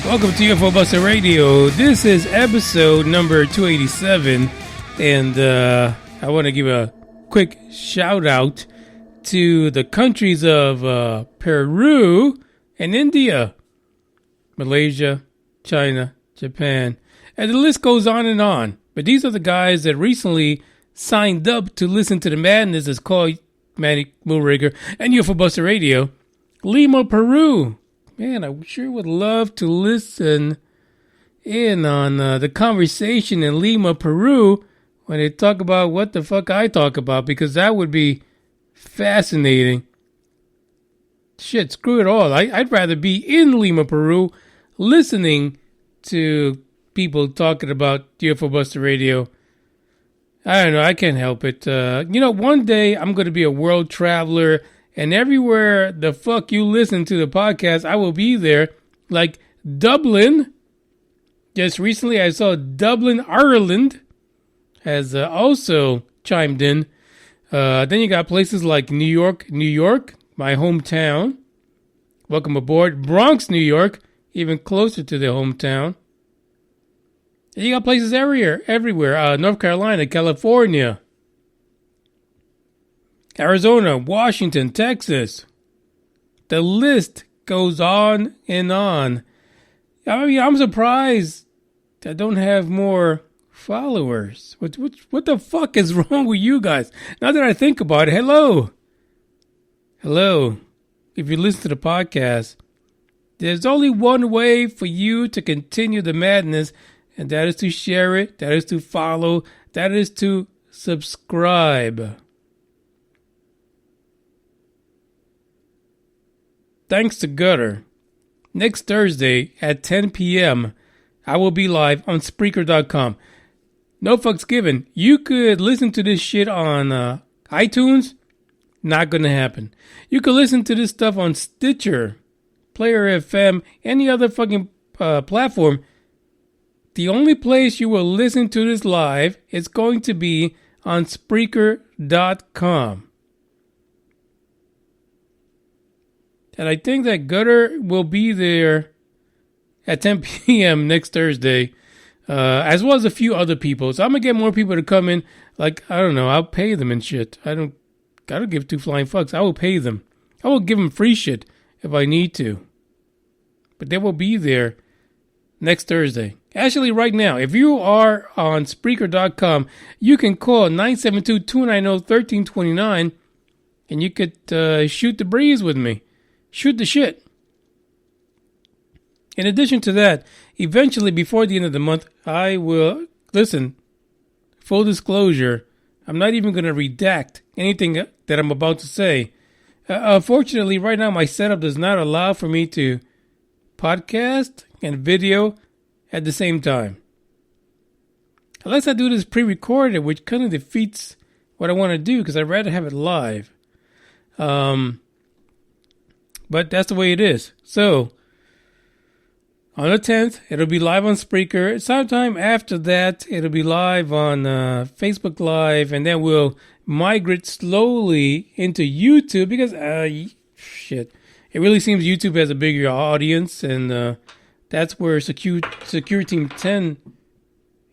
Welcome to UFO Buster Radio. This is episode number 287, and I want to give a quick shout out to the countries of Peru and India, Malaysia, China, Japan, and the list goes on and on. But these are the guys that recently signed up to listen to the madness that's called Manic Moonraker and UFO Buster Radio. Lima, Peru. Man, I sure would love to listen in on the conversation in Lima, Peru, when they talk about what the fuck I talk about, because that would be fascinating. Shit, screw it all. I'd rather be in Lima, Peru, listening to people talking about UFO Buster Radio. I don't know, I can't help it. One day I'm going to be a world traveler, and everywhere the fuck you listen to the podcast, I will be there. Like Dublin. Just recently I saw Dublin, Ireland has also chimed in. Then you got places like New York, my hometown. Welcome aboard. Bronx, New York, even closer to the hometown. And you got places everywhere. North Carolina, California, Arizona, Washington, Texas. The list goes on and on. I mean, I'm surprised I don't have more followers. What the fuck is wrong with you guys? Now that I think about it, hello. If you listen to the podcast, there's only one way for you to continue the madness, and that is to share it, that is to follow, that is to subscribe. Thanks to Gutter. Next Thursday at 10 p.m., I will be live on Spreaker.com. No fucks given. You could listen to this shit on iTunes. Not going to happen. You could listen to this stuff on Stitcher, Player FM, any other fucking platform. The only place you will listen to this live is going to be on Spreaker.com. And I think that Gutter will be there at 10 p.m. next Thursday, as well as a few other people. So I'm going to get more people to come in. Like, I don't know, I'll pay them and shit. I don't give two flying fucks. I will pay them. I will give them free shit if I need to. But they will be there next Thursday. Actually, right now, if you are on Spreaker.com, you can call 972-290-1329, and you could shoot the breeze with me. Shoot the shit. In addition to that, eventually before the end of the month, I will, listen, full disclosure, I'm not even going to redact anything that I'm about to say. Unfortunately, right now my setup does not allow for me to podcast and video at the same time. Unless I do this pre-recorded, which kind of defeats what I want to do, because I'd rather have it live. But that's the way it is. So, on the 10th, it'll be live on Spreaker. Sometime after that, it'll be live on Facebook Live. And then we'll migrate slowly into YouTube. Because, shit. It really seems YouTube has a bigger audience. And that's where Secure Team 10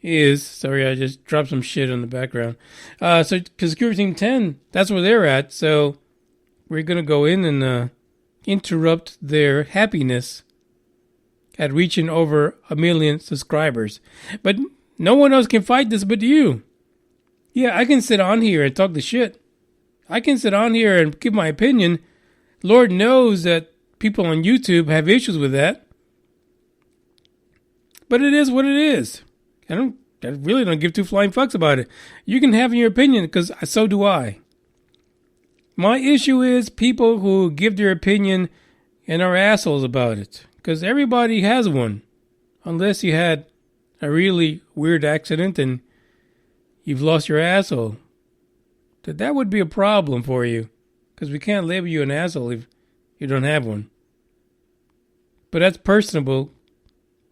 is. Sorry, I just dropped some shit on the background. Because Secure Team 10, that's where they're at. So, we're going to go in and interrupt their happiness at reaching over 1 million subscribers. But no one else can fight this but you. Yeah, I can sit on here and talk the shit. I can sit on here and give my opinion. Lord knows that people on YouTube have issues with that. But it is what it is. I really don't give two flying fucks about it. You can have your opinion, because so do I. My issue is people who give their opinion and are assholes about it. Because everybody has one. Unless you had a really weird accident and you've lost your asshole. That would be a problem for you. Because we can't label you an asshole if you don't have one. But that's personable.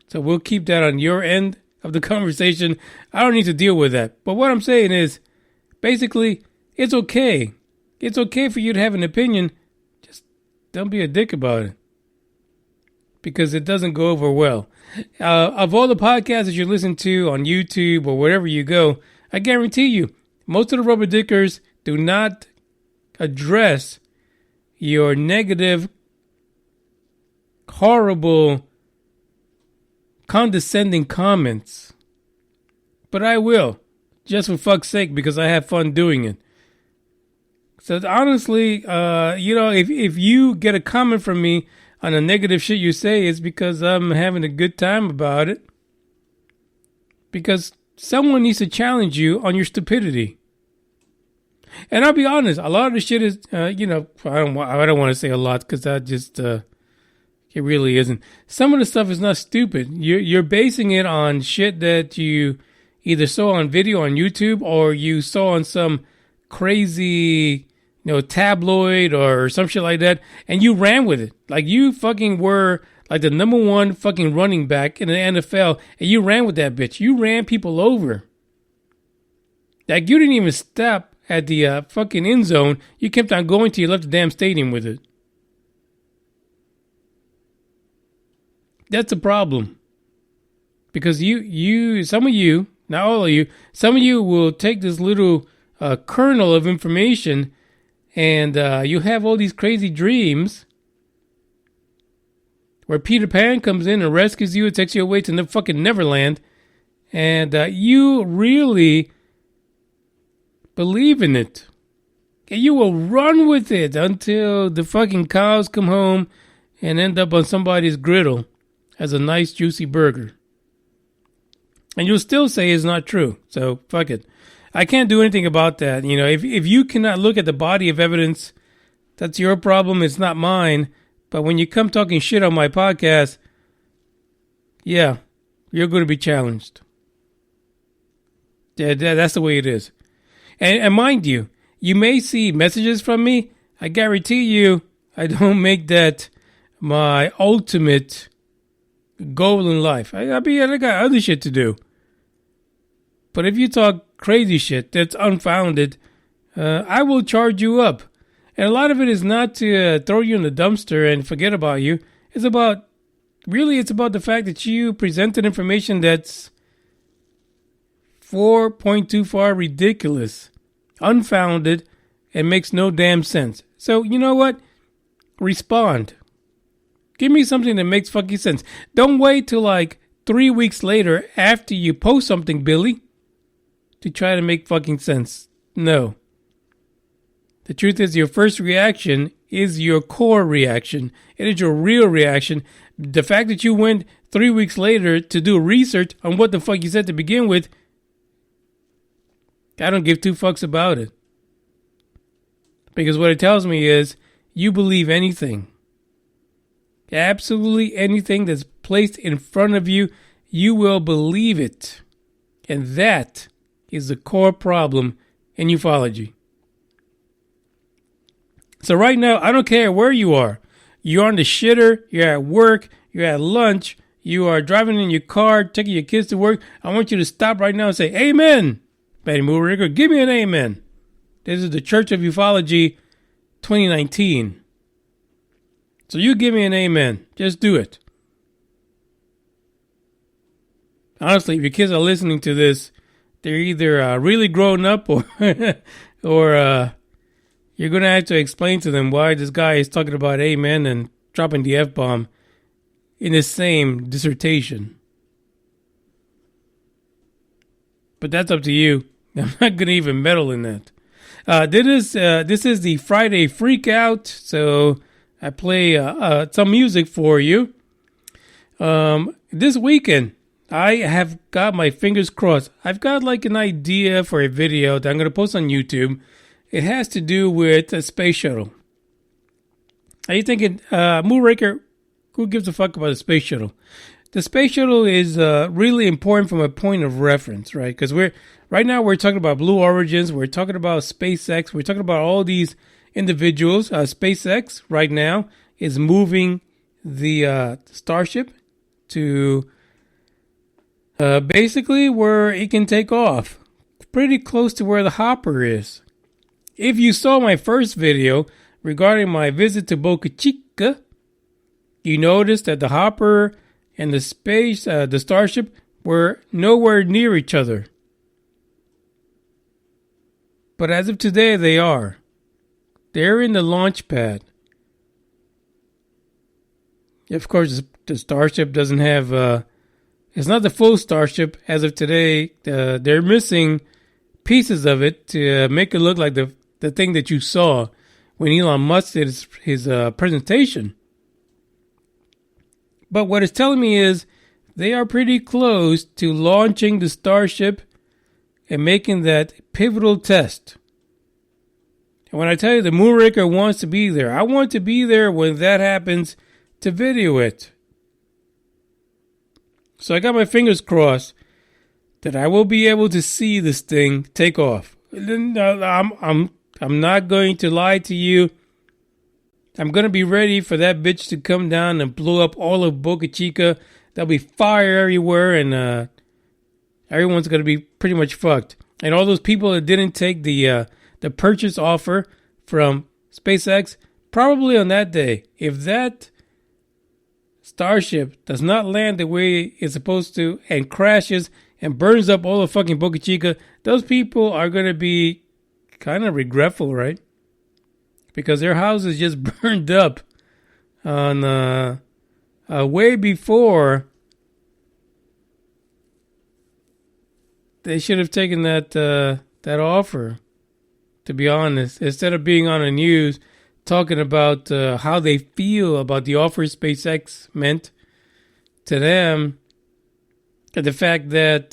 So we'll keep that on your end of the conversation. I don't need to deal with that. But what I'm saying is, basically, it's okay. It's okay for you to have an opinion. Just don't be a dick about it. Because it doesn't go over well. Of all the podcasts that you listen to on YouTube or wherever you go, I guarantee you, most of the rubber dickers do not address your negative, horrible, condescending comments. But I will, just for fuck's sake, because I have fun doing it. So honestly, if you get a comment from me on the negative shit you say, it's because I'm having a good time about it. Because someone needs to challenge you on your stupidity. And I'll be honest, a lot of the shit is, I don't want to say a lot because that just, it really isn't. Some of the stuff is not stupid. You're basing it on shit that you either saw on video on YouTube or you saw on some crazy, tabloid or some shit like that, and you ran with it. Like you fucking were like the number one fucking running back in the NFL, and you ran with that bitch. You ran people over. Like you didn't even stop at the fucking end zone. You kept on going till you left the damn stadium with it. That's a problem. Because some of you, not all of you, some of you will take this little kernel of information and you have all these crazy dreams where Peter Pan comes in and rescues you and takes you away to the fucking Neverland, and you really believe in it. And you will run with it until the fucking cows come home and end up on somebody's griddle as a nice juicy burger. And you'll still say it's not true. So fuck it. I can't do anything about that. If you cannot look at the body of evidence, that's your problem. It's not mine. But when you come talking shit on my podcast, yeah, you're going to be challenged. Yeah, that's the way it is. And mind you, you may see messages from me. I guarantee you, I don't make that my ultimate goal in life. I got other shit to do. But if you talk crazy shit that's unfounded, I will charge you up. And a lot of it is not to throw you in the dumpster and forget about you. It's about the fact that you presented information that's 4.25 ridiculous, unfounded, and makes no damn sense. So you know what? Respond. Give me something that makes fucking sense. Don't wait till like 3 weeks later after you post something, Billy, to try to make fucking sense. No. The truth is, your first reaction is your core reaction. It is your real reaction. The fact that you went 3 weeks later to do research on what the fuck you said to begin with, I don't give two fucks about it. Because what it tells me is, you believe anything. Absolutely anything that's placed in front of you, you will believe it. And that is the core problem in ufology. So right now, I don't care where you are. You're on the shitter, you're at work, you're at lunch, you are driving in your car, taking your kids to work. I want you to stop right now and say, Amen. Betty Moorrigger, give me an amen. This is the Church of Ufology 2019. So you give me an amen. Just do it. Honestly, if your kids are listening to this, they're either really grown up or you're going to have to explain to them why this guy is talking about amen and dropping the F-bomb in the same dissertation. But that's up to you. I'm not going to even meddle in that. This is the Friday Freak Out, so I play some music for you. This weekend, I have got my fingers crossed. I've got like an idea for a video that I'm going to post on YouTube. It has to do with a space shuttle. Are you thinking, Moonraker, who gives a fuck about a space shuttle? The space shuttle is really important from a point of reference, right? Because right now we're talking about Blue Origins. We're talking about SpaceX. We're talking about all these individuals. SpaceX right now is moving the Starship to basically where it can take off. Pretty close to where the Hopper is. If you saw my first video regarding my visit to Boca Chica, you noticed that the Hopper and the starship were nowhere near each other. But as of today, they are. They're in the launch pad. Of course, the starship doesn't have... it's not the full starship as of today. They're missing pieces of it to make it look like the thing that you saw when Elon Musk did his presentation. But what it's telling me is they are pretty close to launching the starship and making that pivotal test. And when I tell you the Moonraker wants to be there, I want to be there when that happens to video it. So I got my fingers crossed that I will be able to see this thing take off. I'm not going to lie to you. I'm going to be ready for that bitch to come down and blow up all of Boca Chica. There'll be fire everywhere, and everyone's going to be pretty much fucked. And all those people that didn't take the purchase offer from SpaceX, probably on that day, if that starship does not land the way it's supposed to and crashes and burns up all of fucking Boca Chica, those people are going to be kind of regretful, right? Because their houses just burned up on way before they should have taken that offer, to be honest. Instead of being on the news talking about how they feel about the offer SpaceX meant to them, and the fact that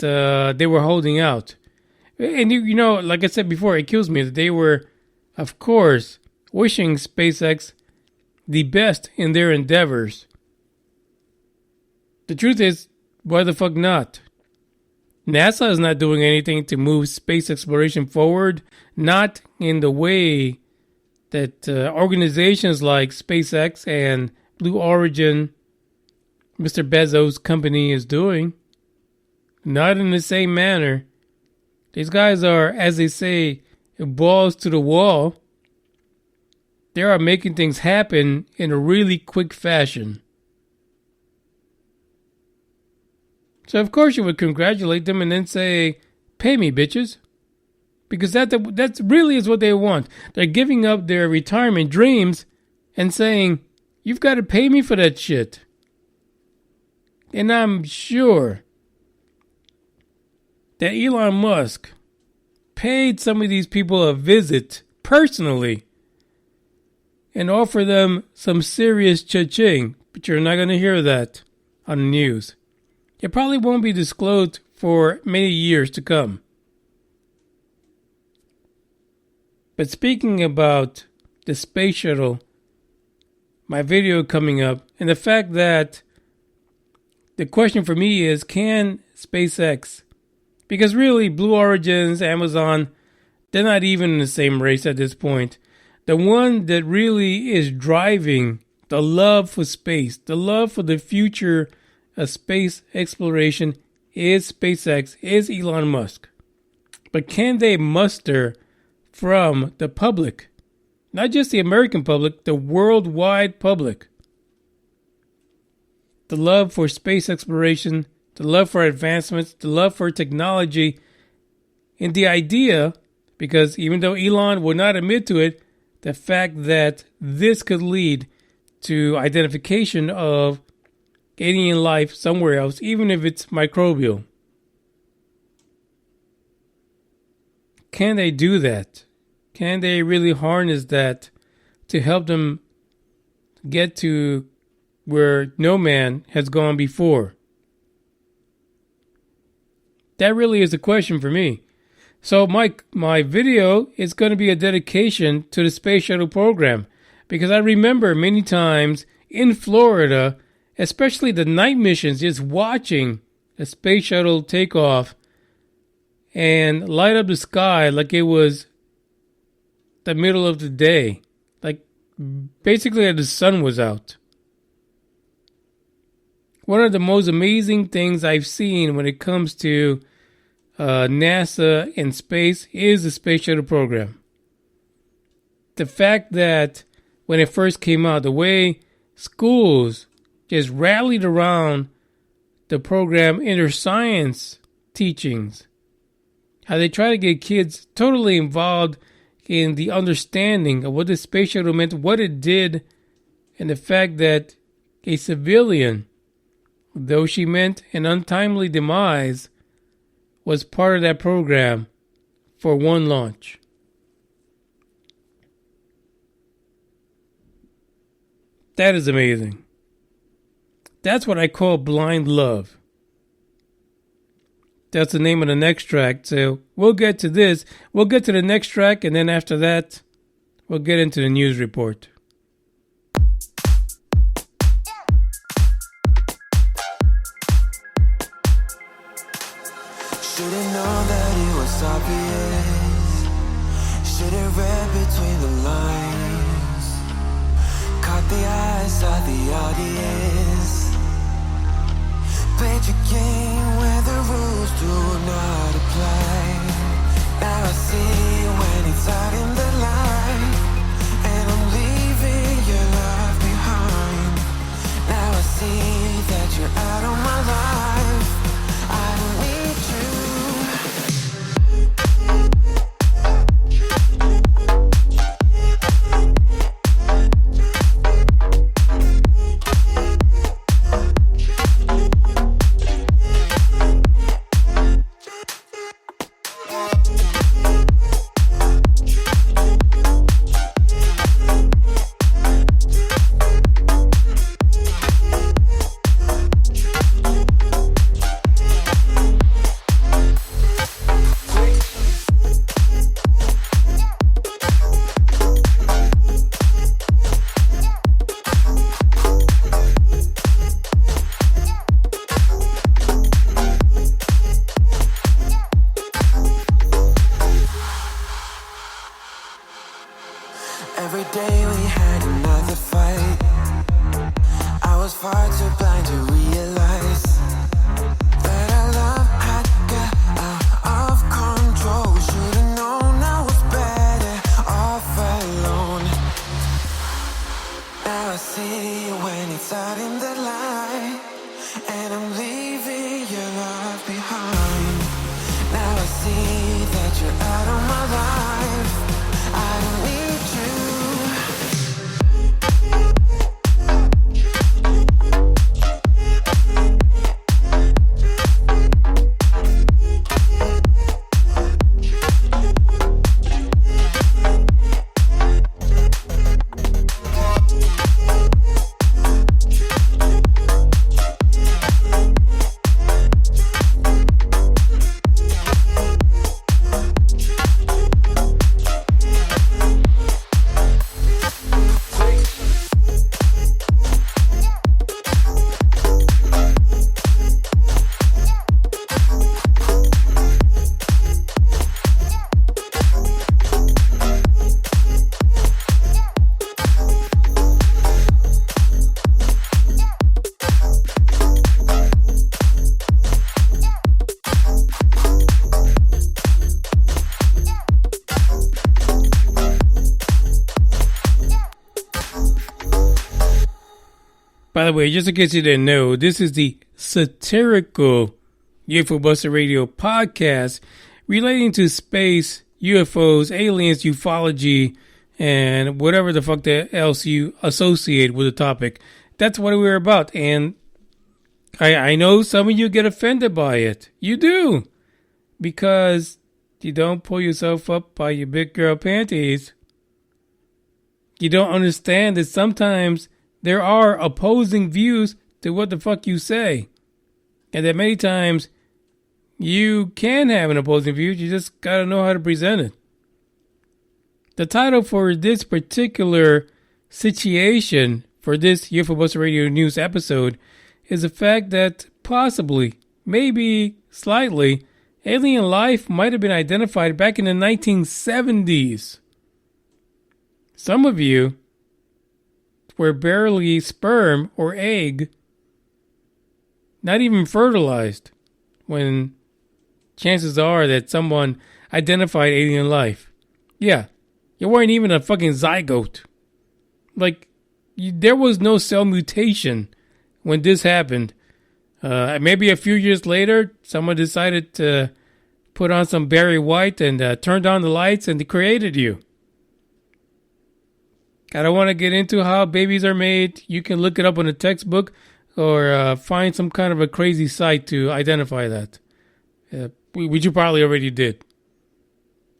they were holding out. And, you know, like I said before, it kills me that they were, of course, wishing SpaceX the best in their endeavors. The truth is, why the fuck not? NASA is not doing anything to move space exploration forward, not in the way that organizations like SpaceX and Blue Origin, Mr. Bezos' company, is doing. Not in the same manner. These guys are, as they say, balls to the wall. They are making things happen in a really quick fashion. So of course you would congratulate them and then say, pay me, bitches. Because that really is what they want. They're giving up their retirement dreams and saying, you've got to pay me for that shit. And I'm sure that Elon Musk paid some of these people a visit personally and offer them some serious cha-ching, but you're not going to hear that on the news. It probably won't be disclosed for many years to come. But speaking about the space shuttle, my video coming up, and the fact that the question for me is, can SpaceX, because really Blue Origins, Amazon, they're not even in the same race at this point. The one that really is driving the love for space, the love for the future of space exploration is SpaceX, is Elon Musk. But can they muster from the public, not just the American public, the worldwide public, the love for space exploration, the love for advancements, the love for technology, and the idea, because even though Elon would not admit to it, the fact that this could lead to identification of alien life somewhere else, even if it's microbial. Can they do that? Can they really harness that to help them get to where no man has gone before? That really is a question for me. So my video is going to be a dedication to the Space Shuttle program, because I remember many times in Florida, especially the night missions, just watching a Space Shuttle take off and light up the sky like it was the middle of the day, like basically the sun was out. One of the most amazing things I've seen when it comes to NASA and space is the Space Shuttle program. The fact that when it first came out, the way schools just rallied around the program Inner Science teachings. How they try to get kids totally involved in the understanding of what the space shuttle meant, what it did, and the fact that a civilian, though she meant an untimely demise, was part of that program for one launch. That is amazing. That's what I call blind love. That's the name of the next track. So we'll get to this. We'll get to the next track, and then after that, we'll get into the news report. Should've known that it was obvious. Should've read between the lines. Caught the eyes of the audience. Played your game where the rules do not apply. Now I see when it's out in the light, and I'm leaving your life behind. Now I see that you're out of my life. I don't need you. Every day we had another fight. I was far too blind to realize that our love had got out of control. Should've known I was better off alone. Now I see when it's out in the light, and I'm leaving your life behind. Now I see that you're out of my life. I don't need you. By the way, just in case you didn't know, this is the satirical UFO Buster Radio podcast relating to space, UFOs, aliens, ufology, and whatever the fuck else you associate with the topic. That's what we're about. And I know some of you get offended by it. You do. Because you don't pull yourself up by your big girl panties. You don't understand that sometimes there are opposing views to what the fuck you say. And that many times you can have an opposing view. You just gotta know how to present it. The title for this particular situation, for this UFO Buster Radio News episode, is the fact that possibly, maybe slightly, alien life might have been identified back in the 1970s. Some of you were barely sperm or egg, not even fertilized, when chances are that someone identified alien life. Yeah, you weren't even a fucking zygote. Like, there was no cell mutation when this happened. Maybe a few years later, someone decided to put on some Barry White and turned on the lights and they created you. I don't want to get into how babies are made. You can look it up in a textbook or find some kind of a crazy site to identify that. Which you probably already did.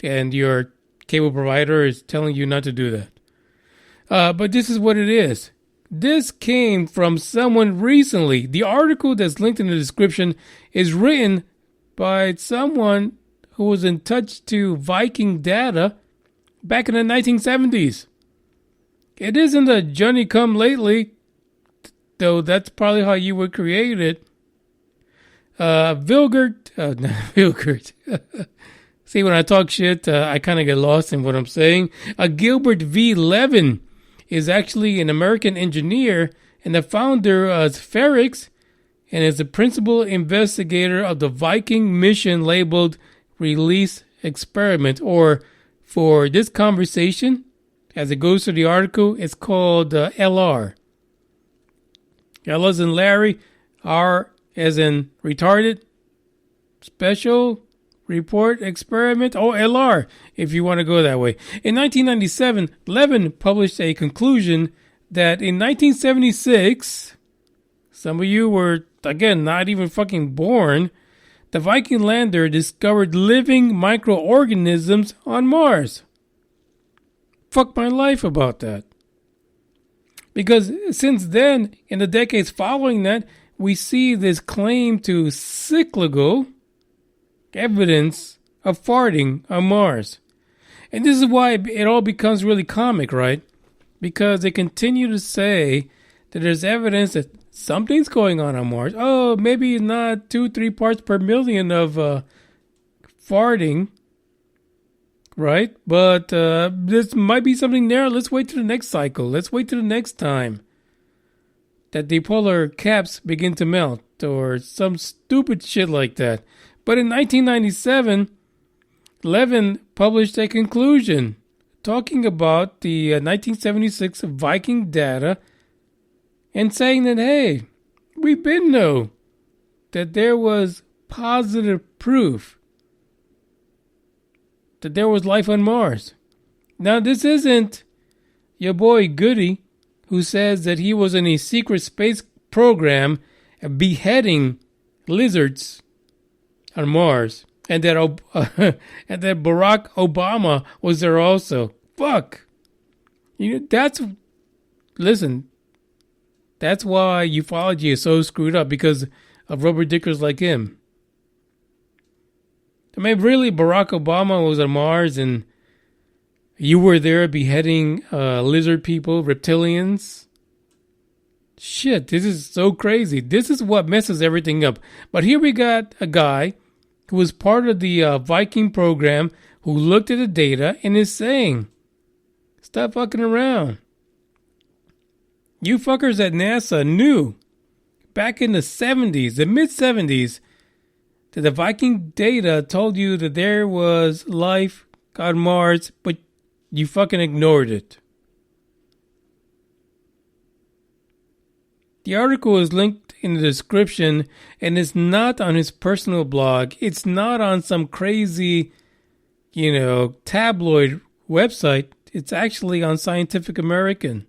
And your cable provider is telling you not to do that. But this is what it is. This came from someone recently. The article that's linked in the description is written by someone who was in touch to Viking data back in the 1970s. It isn't a Johnny come lately, though that's probably how you would create it. Vilgert. See, when I talk shit, I kind of get lost in what I'm saying. Gilbert V. Levin is actually an American engineer and the founder of Spherix and is the principal investigator of the Viking mission labeled Release Experiment, or for this conversation, as it goes to the article, it's called LR. L as in Larry, R as in retarded, special report experiment, or LR, if you want to go that way. In 1997, Levin published a conclusion that in 1976, some of you were, again, not even fucking born, the Viking lander discovered living microorganisms on Mars. Fuck my life about that. Because since then, in the decades following that, we see this claim to cyclical evidence of farting on Mars. And this is why it all becomes really comic, right? Because they continue to say that there's evidence that something's going on Mars. Oh, maybe not 2-3 parts per million of farting. Right? But this might be something there. Let's wait to the next cycle. Let's wait to the next time that the polar caps begin to melt or some stupid shit like that. But in 1997, Levin published a conclusion talking about the 1976 Viking data and saying that, hey, we been know that there was positive proof that there was life on Mars. Now, this isn't your boy Goody, who says that he was in a secret space program beheading lizards on Mars, and that and that Barack Obama was there also. Fuck. Listen, that's why ufology is so screwed up, because of rubber dickers like him. I mean, really, Barack Obama was on Mars and you were there beheading lizard people, reptilians? Shit, this is so crazy. This is what messes everything up. But here we got a guy who was part of the Viking program who looked at the data and is saying, stop fucking around. You fuckers at NASA knew back in the 70s, the mid-70s, that the Viking data told you that there was life on Mars, but you fucking ignored it. The article is linked in the description and it's not on his personal blog. It's not on some crazy, tabloid website. It's actually on Scientific American.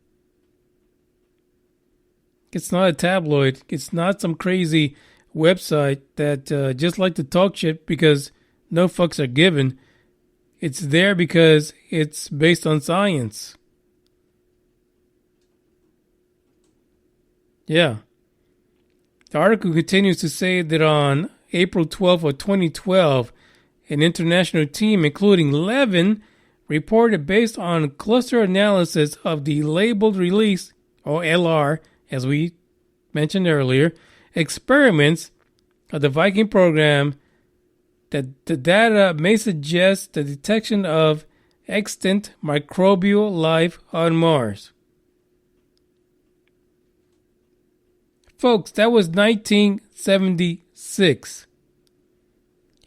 It's not a tabloid. It's not some crazy website that just like to talk shit because no fucks are given. It's there because it's based on science. Yeah. The article continues to say that on April 12th of 2012, an international team, including Levin, reported based on cluster analysis of the labeled release, or LR, as we mentioned earlier, experiments of the Viking program, that the data may suggest the detection of extant microbial life on Mars. Folks, that was 1976.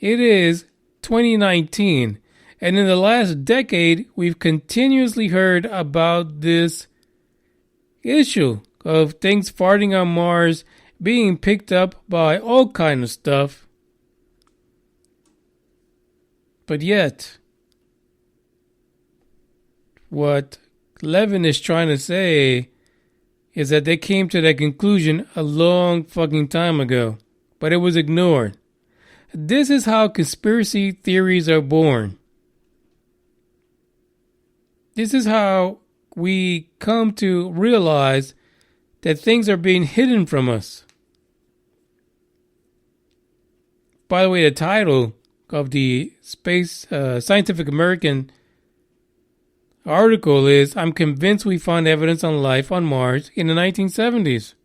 It is 2019, and in the last decade, we've continuously heard about this issue of things farting on Mars being picked up by all kind of stuff. But yet, what Levin is trying to say is that they came to that conclusion a long fucking time ago, but it was ignored. This is how conspiracy theories are born. This is how we come to realize that things are being hidden from us. By the way, the title of the Scientific American article is, "I'm convinced we found evidence on life on Mars in the 1970s.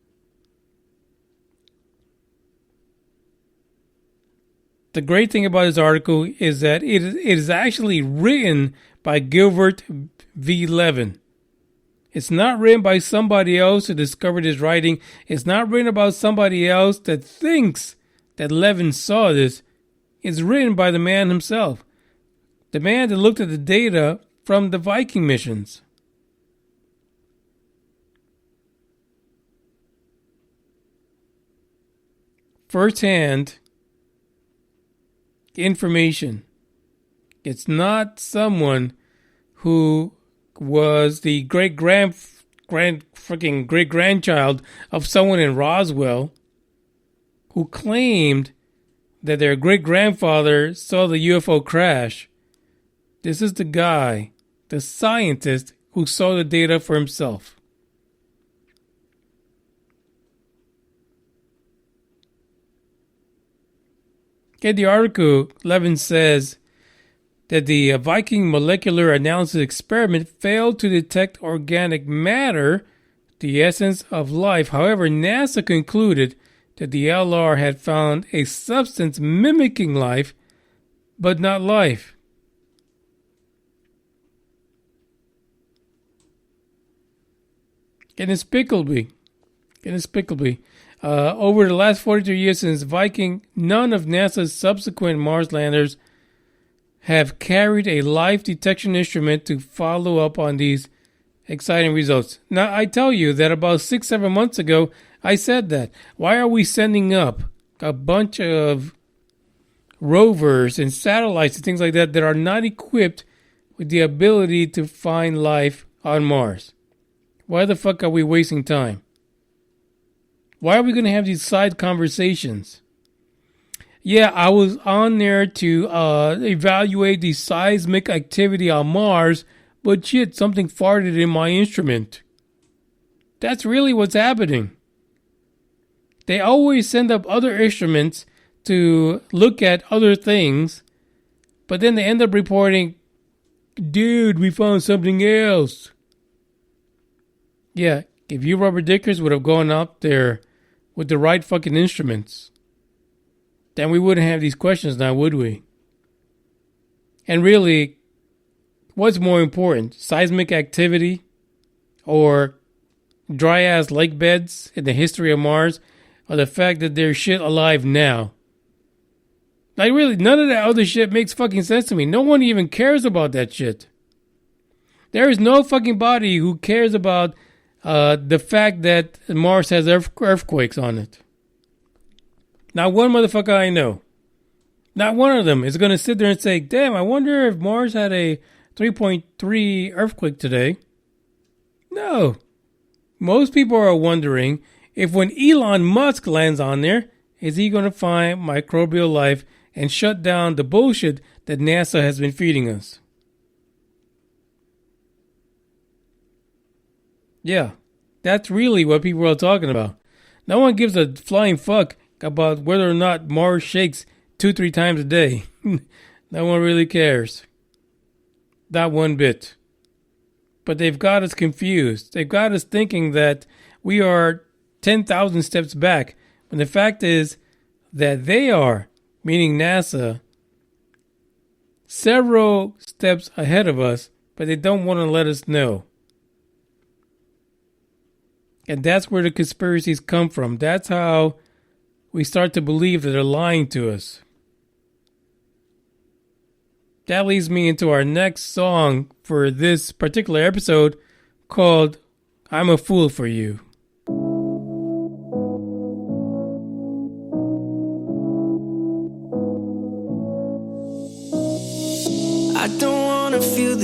The great thing about this article is that it is actually written by Gilbert V. Levin. It's not written by somebody else who discovered his writing. It's not written about somebody else that thinks that Levin saw this. It's written by the man himself. The man that looked at the data from the Viking missions. First-hand information. It's not someone who was the great-grandchild of someone in Roswell who claimed that their great-grandfather saw the UFO crash. This is the guy, the scientist, who saw the data for himself. In the article, Levin says that the Viking molecular analysis experiment failed to detect organic matter, the essence of life. However, NASA concluded that the LR had found a substance mimicking life, but not life. Inexplicably, over the last 42 years since Viking, none of NASA's subsequent Mars landers have carried a life detection instrument to follow up on these exciting results. Now, I tell you that about 6-7 months ago, I said that. Why are we sending up a bunch of rovers and satellites and things like that that are not equipped with the ability to find life on Mars? Why the fuck are we wasting time? Why are we going to have these side conversations? Yeah, I was on there to evaluate the seismic activity on Mars, but shit, something farted in my instrument. That's really what's happening. They always send up other instruments to look at other things, but then they end up reporting, dude, we found something else. Yeah, if you rubber dickers would have gone up there with the right fucking instruments, then we wouldn't have these questions now, would we? And really, what's more important, seismic activity or dry-ass lake beds in the history of Mars, or the fact that there's shit alive now? Like, really, none of that other shit makes fucking sense to me. No one even cares about that shit. There is no fucking body who cares about the fact that Mars has earthquakes on it. Not one motherfucker I know. Not one of them is going to sit there and say, damn, I wonder if Mars had a 3.3 earthquake today. No. Most people are wondering if when Elon Musk lands on there, is he going to find microbial life and shut down the bullshit that NASA has been feeding us. Yeah, that's really what people are talking about. No one gives a flying fuck about whether or not Mars shakes 2-3 times a day. No one really cares. Not one bit. But they've got us confused. They've got us thinking that we are 10,000 steps back. When the fact is that they are, meaning NASA, several steps ahead of us, but they don't want to let us know. And that's where the conspiracies come from. That's how we start to believe that they're lying to us. That leads me into our next song for this particular episode called I'm a Fool for You.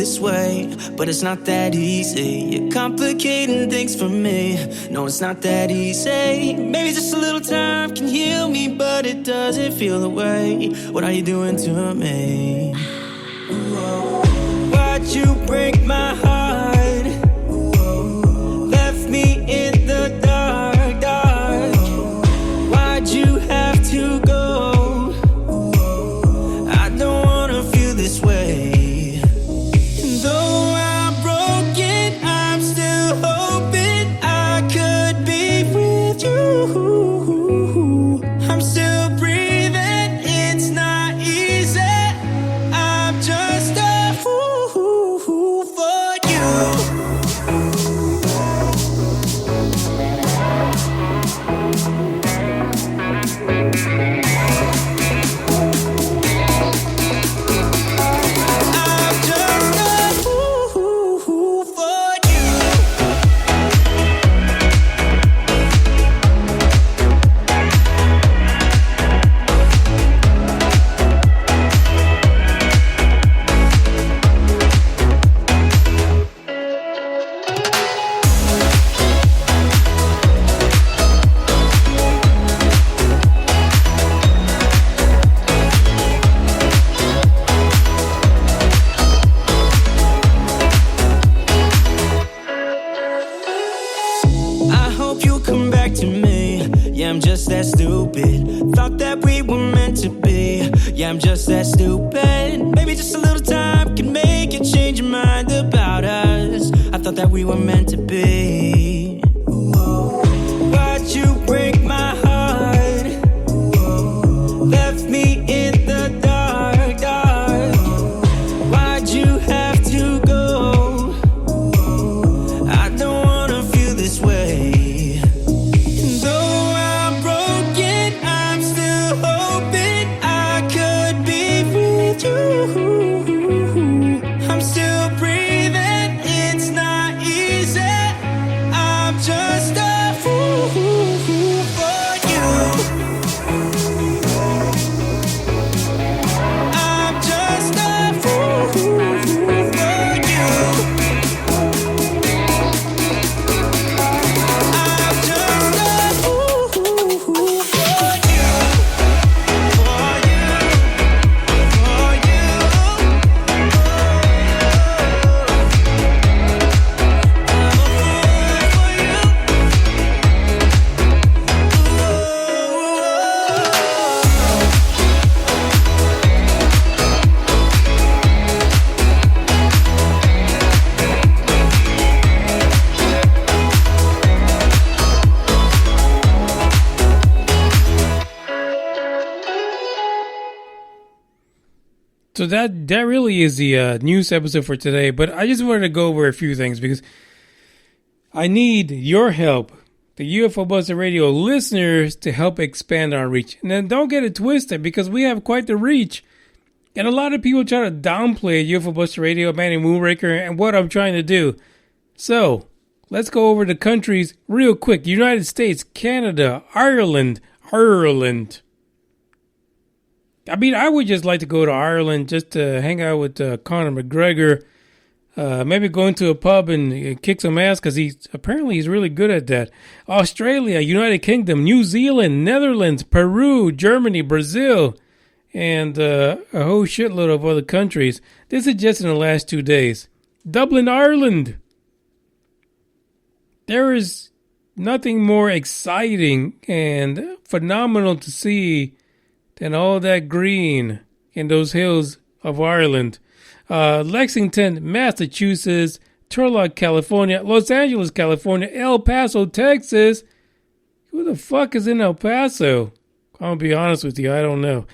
this way, but it's not that easy. You're complicating things for me. No, it's not that easy. Maybe just a little time can heal me, but it doesn't feel the way. What are you doing to me? Why'd you break my heart? Left me in the dark, dark. Why'd you have to go? I don't wanna feel this way. And though I'm broken, I'm still hoping I could be with you. I'm still breathing, it's not easy. I'm just a fool for you. I'm just a fool for you. I hope you'll come back to me. Yeah, I'm just that stupid. Thought that we were meant to be. Yeah, I'm just that stupid. Maybe just a little time can make you change your mind about us. I thought that we were meant to be. Why'd you break my heart? Left me in the dark, dark. Why'd you have to go? I don't wanna feel this way. And though I'm broken, I'm still hoping I could be with you. I'm still breathing, it's not easy. I'm just a fool for you. I'm just a fool for you. I'm just a fool for you. For you. For you. So that really is the news episode for today. But I just wanted to go over a few things because I need your help, the UFO Buster Radio listeners, to help expand our reach. And then don't get it twisted because we have quite the reach. And a lot of people try to downplay UFO Buster Radio, Manny Moonraker, and what I'm trying to do. So let's go over the countries real quick. United States, Canada, Ireland. I mean, I would just like to go to Ireland just to hang out with Conor McGregor. Maybe go into a pub and kick some ass because he's really good at that. Australia, United Kingdom, New Zealand, Netherlands, Peru, Germany, Brazil, and a whole shitload of other countries. This is just in the last 2 days. Dublin, Ireland. There is nothing more exciting and phenomenal to see than all that green in those hills of Ireland. Lexington, Massachusetts, Turlock, California, Los Angeles, California, El Paso, Texas. Who the fuck is in El Paso? I'll be honest with you, I don't know.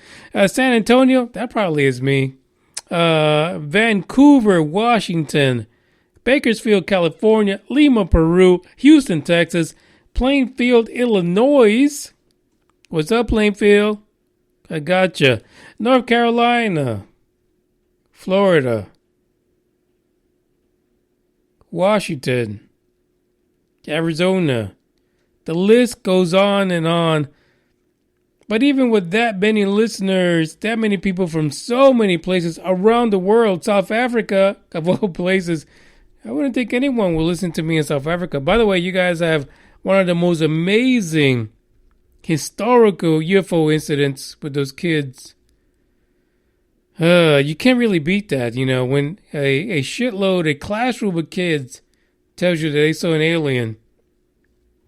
San Antonio, that probably is me. Vancouver, Washington, Bakersfield, California, Lima, Peru, Houston, Texas, Plainfield, Illinois. What's up, Plainfield? I gotcha. North Carolina, Florida, Washington, Arizona. The list goes on and on. But even with that many listeners, that many people from so many places around the world, South Africa, of all places, I wouldn't think anyone will listen to me in South Africa. By the way, you guys have one of the most amazing historical UFO incidents with those kids. You can't really beat that, you know, when a shitload, a classroom of kids tells you that they saw an alien.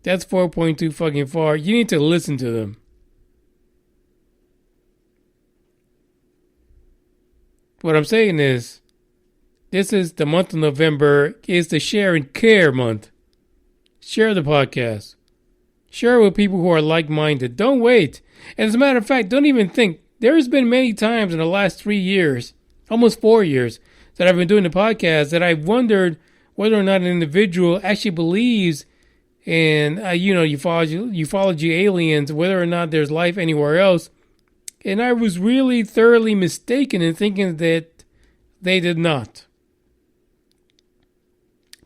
That's 4.2 fucking far. You need to listen to them. What I'm saying is, this is the month of November. It's the share and care month. Share the podcast. Share it with people who are like-minded. Don't wait. And as a matter of fact, don't even think. There's been many times in the last 3 years, almost 4 years, that I've been doing the podcast that I've wondered whether or not an individual actually believes in, ufology aliens, whether or not there's life anywhere else. And I was really thoroughly mistaken in thinking that they did not.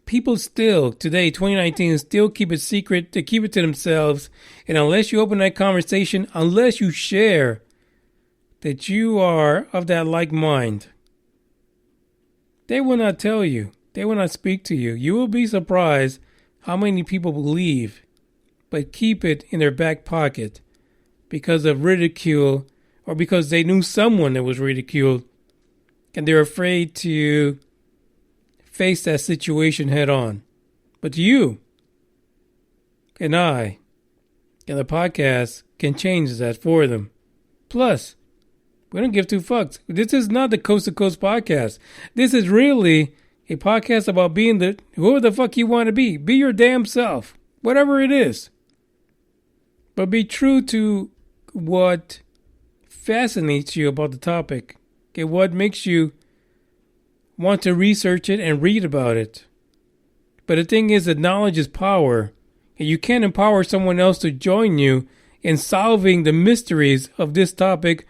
People still, today, 2019, still keep it secret, to keep it to themselves. And unless you open that conversation, unless you share that you are of that like mind, they will not tell you. They will not speak to you. You will be surprised how many people believe, but keep it in their back pocket because of ridicule or because they knew someone that was ridiculed and they're afraid to face that situation head on. But you and I and the podcast can change that for them. Plus, we don't give two fucks. This is not the Coast to Coast podcast. This is really a podcast about being whoever the fuck you want to be. Be your damn self. Whatever it is. But be true to what fascinates you about the topic. Okay, what makes you want to research it and read about it. But the thing is that knowledge is power. And you can't empower someone else to join you in solving the mysteries of this topic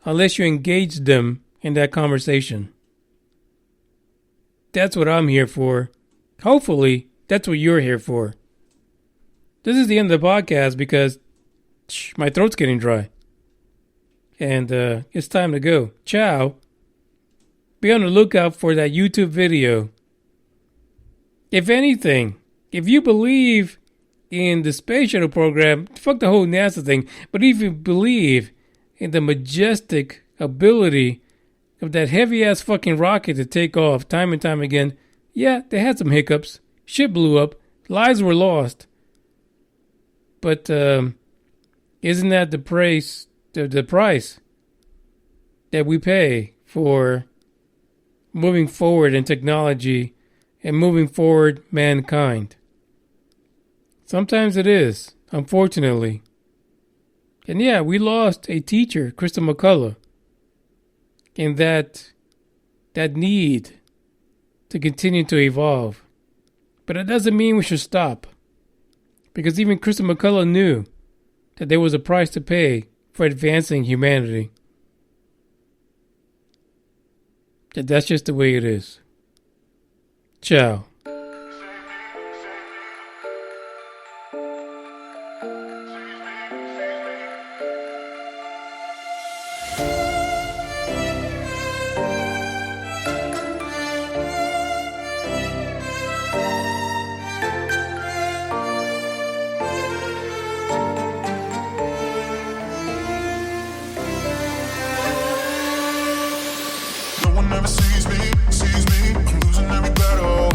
unless you engage them in that conversation. That's what I'm here for. Hopefully, that's what you're here for. This is the end of the podcast because my throat's getting dry. And it's time to go. Ciao. Be on the lookout for that YouTube video. If anything, if you believe in the space shuttle program, fuck the whole NASA thing, but if you believe in the majestic ability of that heavy-ass fucking rocket to take off time and time again, yeah, they had some hiccups. Shit blew up. Lives were lost. But isn't that the price that we pay for moving forward in technology and moving forward mankind? Sometimes it is, unfortunately. And yeah, we lost a teacher, Krista McCullough, in that need to continue to evolve. But it doesn't mean we should stop. Because even Krista McCullough knew that there was a price to pay for advancing humanity. That's just the way it is. Ciao. No one ever sees me, I'm losing every battle.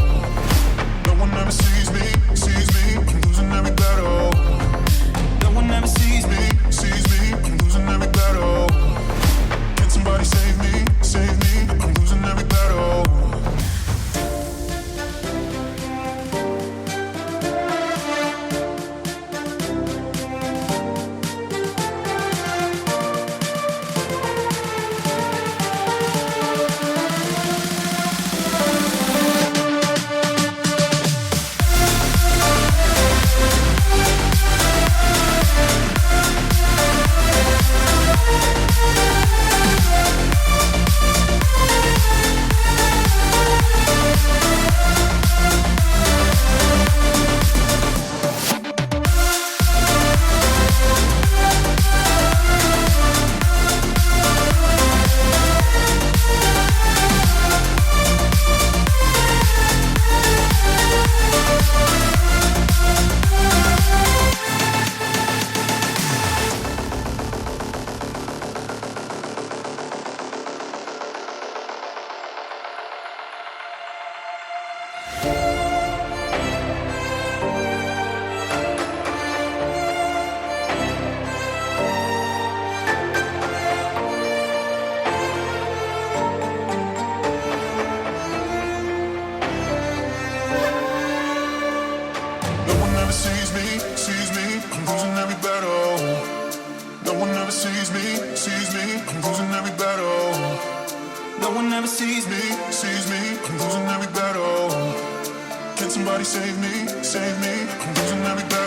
Somebody save me, save me. I'm losing every breath.